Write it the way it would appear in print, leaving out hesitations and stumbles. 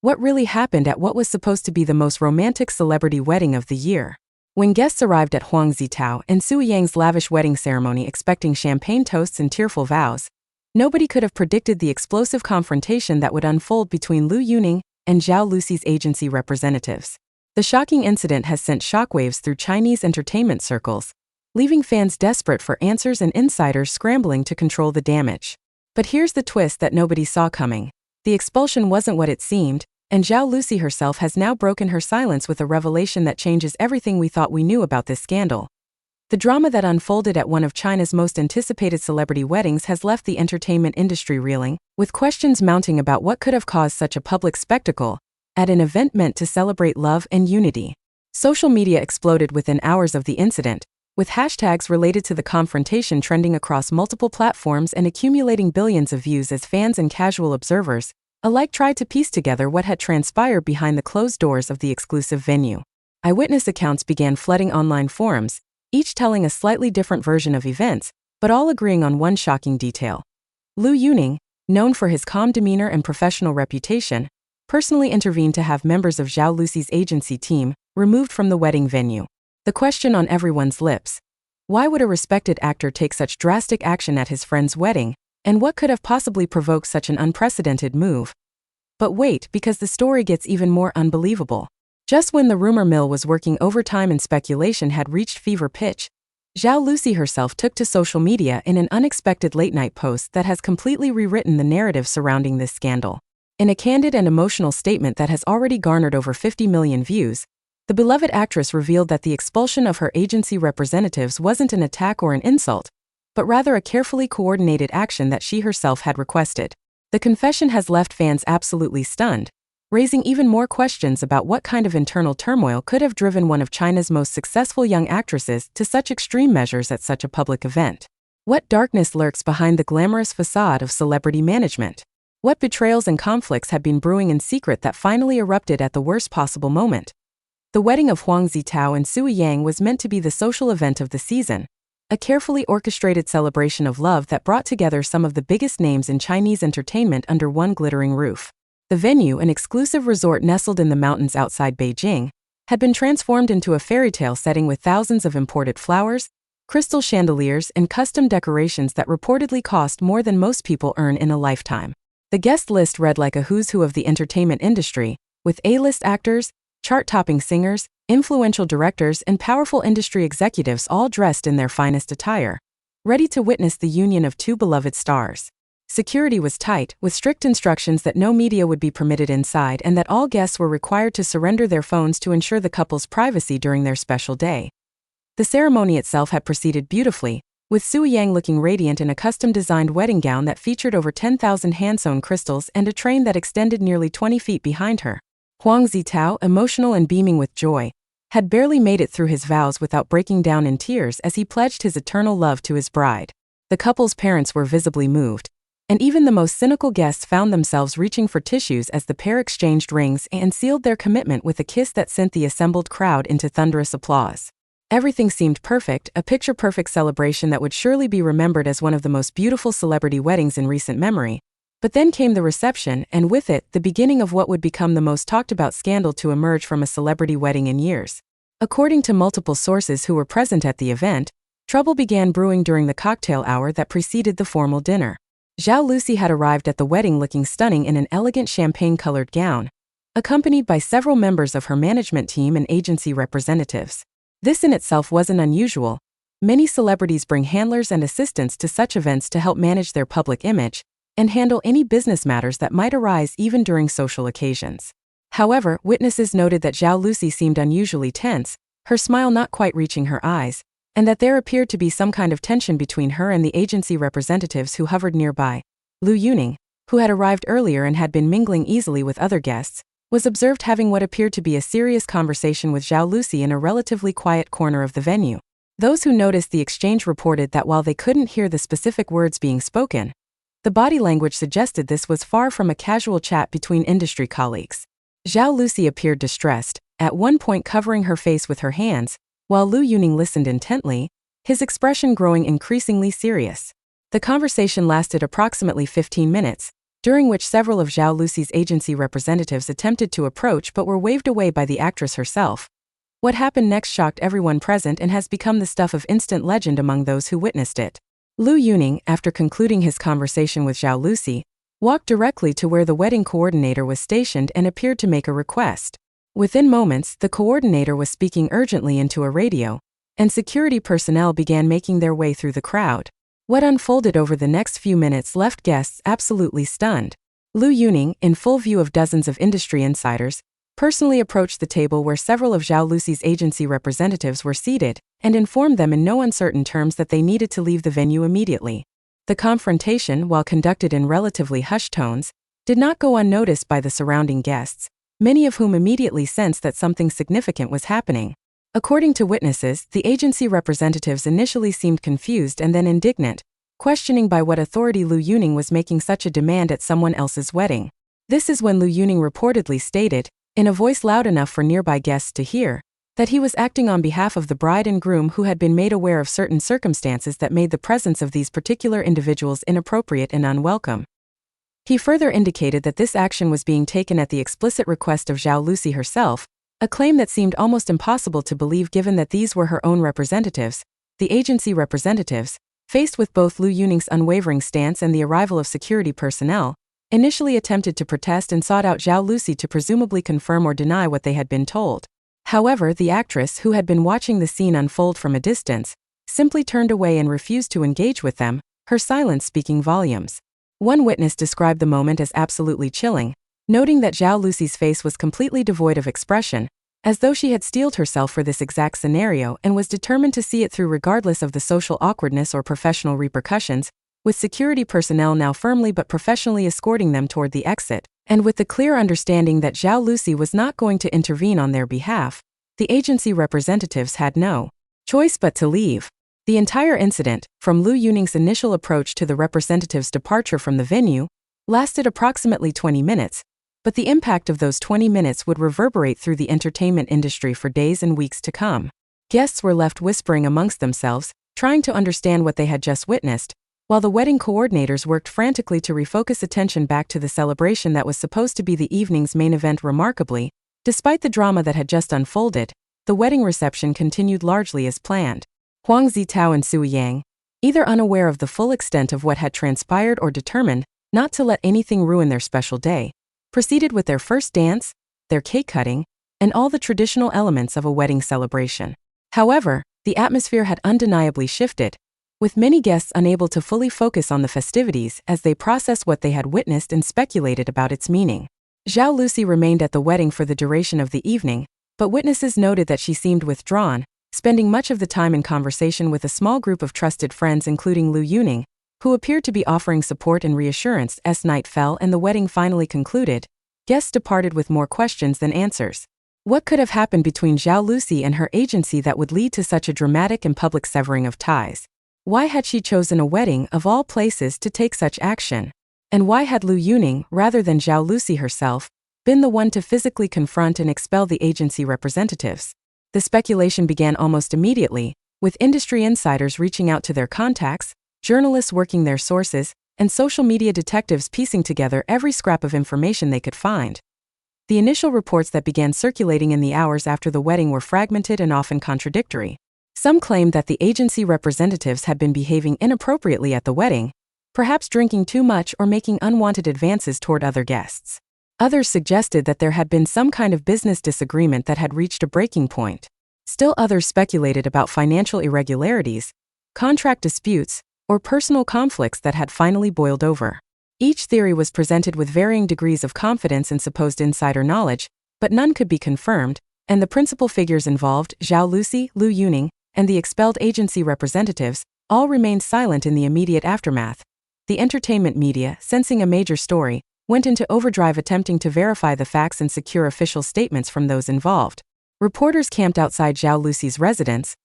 What really happened at what was supposed to be the most romantic celebrity wedding of the year? When guests arrived at Huang Zitao and Yiyang's lavish wedding ceremony expecting champagne toasts and tearful vows, nobody could have predicted the explosive confrontation that would unfold between Liuyunning and Zhao Lusi's agency representatives. The shocking incident has sent shockwaves through Chinese entertainment circles, leaving fans desperate for answers and insiders scrambling to control the damage. But here's the twist that nobody saw coming. The expulsion wasn't what it seemed, and Zhao Lusi herself has now broken her silence with a revelation that changes everything we thought we knew about this scandal. The drama that unfolded at one of China's most anticipated celebrity weddings has left the entertainment industry reeling, with questions mounting about what could have caused such a public spectacle at an event meant to celebrate love and unity. Social media exploded within hours of the incident, with hashtags related to the confrontation trending across multiple platforms and accumulating billions of views as fans and casual observers alike tried to piece together what had transpired behind the closed doors of the exclusive venue. Eyewitness accounts began flooding online forums, each telling a slightly different version of events, but all agreeing on one shocking detail. Liuyunning, known for his calm demeanor and professional reputation, personally intervened to have members of Zhao Lusi's agency team removed from the wedding venue. The question on everyone's lips: why would a respected actor take such drastic action at his friend's wedding, and what could have possibly provoked such an unprecedented move? But wait, because the story gets even more unbelievable. Just when the rumor mill was working overtime and speculation had reached fever pitch, Zhao Lusi herself took to social media in an unexpected late-night post that has completely rewritten the narrative surrounding this scandal. In a candid and emotional statement that has already garnered over 50 million views, the beloved actress revealed that the expulsion of her agency representatives wasn't an attack or an insult, but rather a carefully coordinated action that she herself had requested. The confession has left fans absolutely stunned, raising even more questions about what kind of internal turmoil could have driven one of China's most successful young actresses to such extreme measures at such a public event. What darkness lurks behind the glamorous facade of celebrity management? What betrayals and conflicts had been brewing in secret that finally erupted at the worst possible moment? The wedding of Huang Zitao and Yiyang was meant to be the social event of the season, a carefully orchestrated celebration of love that brought together some of the biggest names in Chinese entertainment under one glittering roof. The venue, an exclusive resort nestled in the mountains outside Beijing, had been transformed into a fairy tale setting with thousands of imported flowers, crystal chandeliers, and custom decorations that reportedly cost more than most people earn in a lifetime. The guest list read like a who's who of the entertainment industry, with A-list actors, chart-topping singers, influential directors, and powerful industry executives all dressed in their finest attire, ready to witness the union of two beloved stars. Security was tight, with strict instructions that no media would be permitted inside and that all guests were required to surrender their phones to ensure the couple's privacy during their special day. The ceremony itself had proceeded beautifully, with Yiyang looking radiant in a custom-designed wedding gown that featured over 10,000 hand-sewn crystals and a train that extended nearly 20 feet behind her. Huang Zitao, emotional and beaming with joy, had barely made it through his vows without breaking down in tears as he pledged his eternal love to his bride. The couple's parents were visibly moved, and even the most cynical guests found themselves reaching for tissues as the pair exchanged rings and sealed their commitment with a kiss that sent the assembled crowd into thunderous applause. Everything seemed perfect, a picture-perfect celebration that would surely be remembered as one of the most beautiful celebrity weddings in recent memory. But then came the reception, and with it, the beginning of what would become the most talked-about scandal to emerge from a celebrity wedding in years. According to multiple sources who were present at the event, trouble began brewing during the cocktail hour that preceded the formal dinner. Zhao Lusi had arrived at the wedding looking stunning in an elegant champagne-colored gown, accompanied by several members of her management team and agency representatives. This in itself wasn't unusual. Many celebrities bring handlers and assistants to such events to help manage their public image and handle any business matters that might arise even during social occasions. However, witnesses noted that Zhao Lusi seemed unusually tense, her smile not quite reaching her eyes, and that there appeared to be some kind of tension between her and the agency representatives who hovered nearby. Liuyunning, who had arrived earlier and had been mingling easily with other guests, was observed having what appeared to be a serious conversation with Zhao Lusi in a relatively quiet corner of the venue. Those who noticed the exchange reported that while they couldn't hear the specific words being spoken, the body language suggested this was far from a casual chat between industry colleagues. Zhao Lusi appeared distressed, at one point covering her face with her hands, while Liuyunning listened intently, his expression growing increasingly serious. The conversation lasted approximately 15 minutes, during which several of Zhao Lusi's agency representatives attempted to approach but were waved away by the actress herself. What happened next shocked everyone present and has become the stuff of instant legend among those who witnessed it. Liuyunning, after concluding his conversation with Zhao Lusi, walked directly to where the wedding coordinator was stationed and appeared to make a request. Within moments, the coordinator was speaking urgently into a radio, and security personnel began making their way through the crowd. What unfolded over the next few minutes left guests absolutely stunned. Liuyunning, in full view of dozens of industry insiders, personally approached the table where several of Zhao Lusi's agency representatives were seated and informed them in no uncertain terms that they needed to leave the venue immediately. The confrontation, while conducted in relatively hushed tones, did not go unnoticed by the surrounding guests, many of whom immediately sensed that something significant was happening. According to witnesses, the agency representatives initially seemed confused and then indignant, questioning by what authority Liuyunning was making such a demand at someone else's wedding. This is when Liuyunning reportedly stated, in a voice loud enough for nearby guests to hear, that he was acting on behalf of the bride and groom who had been made aware of certain circumstances that made the presence of these particular individuals inappropriate and unwelcome. He further indicated that this action was being taken at the explicit request of Zhao Lusi herself, a claim that seemed almost impossible to believe given that these were her own representatives. The agency representatives, faced with both Liuyunning's unwavering stance and the arrival of security personnel, initially attempted to protest and sought out Zhao Lusi to presumably confirm or deny what they had been told. However, the actress, who had been watching the scene unfold from a distance, simply turned away and refused to engage with them, her silence speaking volumes. One witness described the moment as absolutely chilling, noting that Zhao Lusi's face was completely devoid of expression, as though she had steeled herself for this exact scenario and was determined to see it through regardless of the social awkwardness or professional repercussions, with security personnel now firmly but professionally escorting them toward the exit, and with the clear understanding that Zhao Lusi was not going to intervene on their behalf, the agency representatives had no choice but to leave. The entire incident, from Liuyunning's initial approach to the representative's departure from the venue, lasted approximately 20 minutes, but the impact of those 20 minutes would reverberate through the entertainment industry for days and weeks to come. Guests were left whispering amongst themselves, trying to understand what they had just witnessed, while the wedding coordinators worked frantically to refocus attention back to the celebration that was supposed to be the evening's main event. Remarkably, despite the drama that had just unfolded, the wedding reception continued largely as planned. Huang Zitao and Yiyang, either unaware of the full extent of what had transpired or determined not to let anything ruin their special day, proceeded with their first dance, their cake cutting, and all the traditional elements of a wedding celebration. However, the atmosphere had undeniably shifted, with many guests unable to fully focus on the festivities as they processed what they had witnessed and speculated about its meaning. Zhao Lusi remained at the wedding for the duration of the evening, but witnesses noted that she seemed withdrawn, spending much of the time in conversation with a small group of trusted friends including Liuyunning, who appeared to be offering support and reassurance. As night fell and the wedding finally concluded, guests departed with more questions than answers. What could have happened between Zhao Lusi and her agency that would lead to such a dramatic and public severing of ties? Why had she chosen a wedding of all places to take such action? And why had Liuyunning, rather than Zhao Lusi herself, been the one to physically confront and expel the agency representatives? The speculation began almost immediately, with industry insiders reaching out to their contacts, journalists working their sources, and social media detectives piecing together every scrap of information they could find. The initial reports that began circulating in the hours after the wedding were fragmented and often contradictory. Some claimed that the agency representatives had been behaving inappropriately at the wedding, perhaps drinking too much or making unwanted advances toward other guests. Others suggested that there had been some kind of business disagreement that had reached a breaking point. Still others speculated about financial irregularities, contract disputes, or personal conflicts that had finally boiled over. Each theory was presented with varying degrees of confidence and supposed insider knowledge, but none could be confirmed, and the principal figures involved, Zhao Lusi, Liuyunning, and the expelled agency representatives, all remained silent in the immediate aftermath. The entertainment media, sensing a major story, went into overdrive attempting to verify the facts and secure official statements from those involved. Reporters camped outside Zhao Lusi's residence,